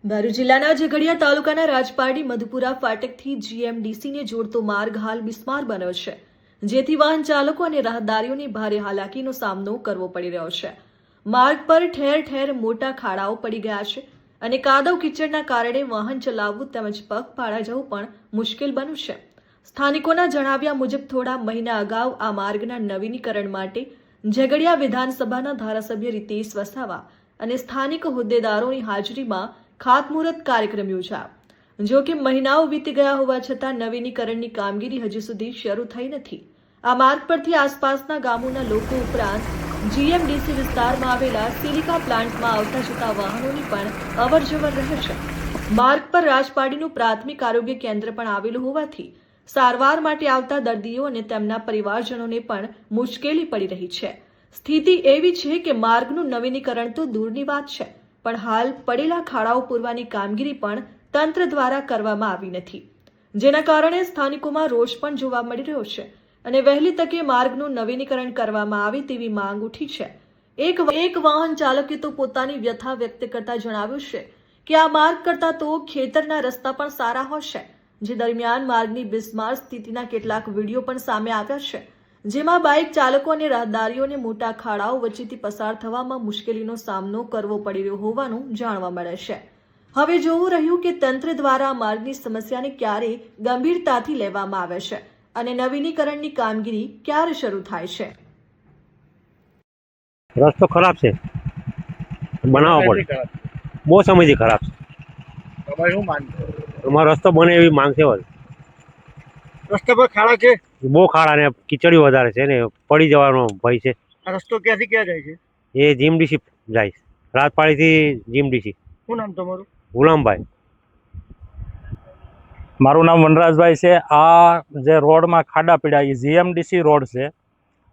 ભરૂચ જિલ્લાના ઝઘડિયા તાલુકાના રાજપારડી મધુપુરા ફાટકથી જીએમડીસીને જોડતો માર્ગ હાલ બિસ્માર બન્યો છે, જેથી વાહન ચાલકો અને રાહદારીઓને ભારે હાલાકીનો સામનો કરવો પડી રહ્યો છે। માર્ગ પર ઠેર ઠેર મોટા ખાડાઓ પડી ગયા છે અને કાદવ કીચડના કારણે વાહન ચલાવવું તેમજ પગપાળા જવું પણ મુશ્કેલ બન્યું છે। સ્થાનિકોના જણાવ્યા મુજબ થોડા મહિના અગાઉ આ માર્ગના નવીનીકરણ માટે ઝઘડિયા વિધાનસભાના ધારાસભ્ય રીતેશ વસાવા અને સ્થાનિક હોદ્દેદારોની હાજરીમાં ખાતમુહૂર્ત કાર્યક્રમ યોજાયો। જો કે મહિનાઓ વીતી ગયા હોવા છતાં નવીનીકરણની કામગીરી હજુ સુધી શરૂ થઈ નથી। આ માર્ગ પરથી આસપાસના ગામોના લોકો ઉપરાંત જીએમડીસી વિસ્તારમાં આવેલા સિલિકા પ્લાન્ટમાં આવતા જતા વાહનોની પણ અવરજવર રહે છે। માર્ગ પર રાજપારડીનું પ્રાથમિક આરોગ્ય કેન્દ્ર પણ આવેલું હોવાથી સારવાર માટે આવતા દર્દીઓ અને તેમના પરિવારજનોને પણ મુશ્કેલી પડી રહી છે। સ્થિતિ એવી છે કે માર્ગનું નવીનીકરણ તો દૂરની વાત છે, પણ હાલ પડેલા ખાડાઓ પૂરવાની કામગીરી પણ તંત્ર દ્વારા કરવામાં આવી નથી, જેના કારણે સ્થાનિકોમાં રોષ પણ જોવા મળી રહ્યો છે અને વહેલી તકે માર્ગનું નવીનીકરણ કરવામાં આવે તેવી માંગ ઉઠી છે। એક વાહન ચાલકે તો પોતાની વ્યથા વ્યક્ત કરતા જણાવ્યું છે કે આ માર્ગ કરતા તો ખેતરના રસ્તા પણ સારા હશે। જે દરમિયાન માર્ગની બિસ્માર સ્થિતિના કેટલાક વિડીયો પણ સામે આવ્યા છે, જેમાં બાઇક ચાલકો અને રાહદારીઓને મોટા ખાડાઓ વચ્ચેથી પસાર થવામાં મુશ્કેલીનો સામનો કરવો પડી રહ્યો હોવાનું જાણવા મળે છે। હવે જોવું રહ્યું કે તંત્ર દ્વારા માર્ગની સમસ્યાને ક્યારે ગંભીરતાથી લેવામાં આવે છે અને નવીનીકરણની કામગીરી ક્યારે શરૂ થાય છે। રસ્તો ખરાબ છે, બનાવવો પડે, બહુ સમયથી ખરાબ છે। તમારે શું માંગ છે? અમારો રસ્તો બને એવી માંગ છે। રસ્તા પર ખાડા છે, બહુ ખાડા ને કીચડી વધારે છે ને પડી જવાનો ભય છે। આ રસ્તો ક્યાંથી ક્યાં જાય છે? એ જીએમડીસી જાય, રાજપાડીથી જીએમડીસી। શું નામ તમારું? ગુલામભાઈ। મારું નામ વનરાજભાઈ છે। આ જે રોડમાં ખાડા પડ્યા એ જીએમડીસી રોડ છે।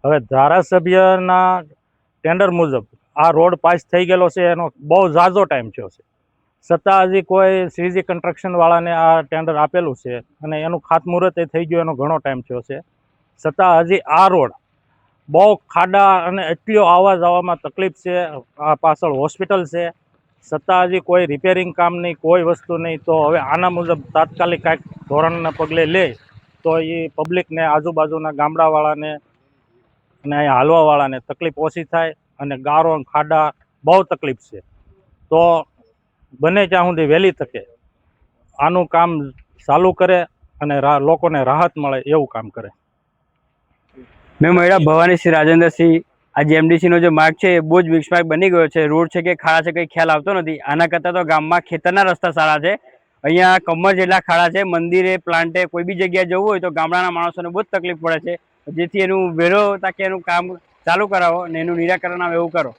હવે ધારાસભ્યના ટેન્ડર મુજબ આ રોડ પાસ થઈ ગયેલો છે, એનો બહુ ઝાઝો ટાઈમ થયો છે, છતાં હજી કોઈ શ્રીજી કન્સ્ટ્રક્શનવાળાને આ ટેન્ડર આપેલું છે અને એનું ખાતમુહૂર્ત એ થઈ ગયું, એનો ઘણો ટાઈમ થયો છે, છતાં હજી આ રોડ બહુ ખાડા અને એટલો આવવા જવામાં તકલીફ છે। આ પાછળ હોસ્પિટલ છે, છતાં હજી કોઈ રિપેરિંગ કામ નહીં, કોઈ વસ્તુ નહીં। તો હવે આના મુજબ તાત્કાલિક કાંઈક ધોરણના પગલે લે તો એ પબ્લિકને, આજુબાજુના ગામડાવાળાને અને અહીંયા હાલવાવાળાને તકલીફ ઓછી થાય અને ગારો ખાડા બહુ તકલીફ છે। તો બને ત્યાં સુધી વહેલી તકે આનું કામ ચાલુ કરે અને લોકોને રાહત મળે એવું કામ કરે। મેં મળ્યા ભવાનીસિંહ રાજેન્દ્રસિંહ। આ જીએમડીસીનો જે માર્ગ છે એ બહુ જ બિસ્માર્ક બની ગયો છે। રોડ છે કે ખાડા છે કંઈ ખ્યાલ આવતો નથી। આના કરતાં તો ગામમાં ખેતરના રસ્તા સારા છે, અહીંયા કમર જેટલા ખાડા છે। મંદિરે, પ્લાન્ટે, કોઈ બી જગ્યાએ જવું હોય તો ગામડાના માણસોને બહુ જ તકલીફ પડે છે, જેથી એનું વહેલો તકે એનું કામ ચાલુ કરાવો અને એનું નિરાકરણ આવે એવું કરો।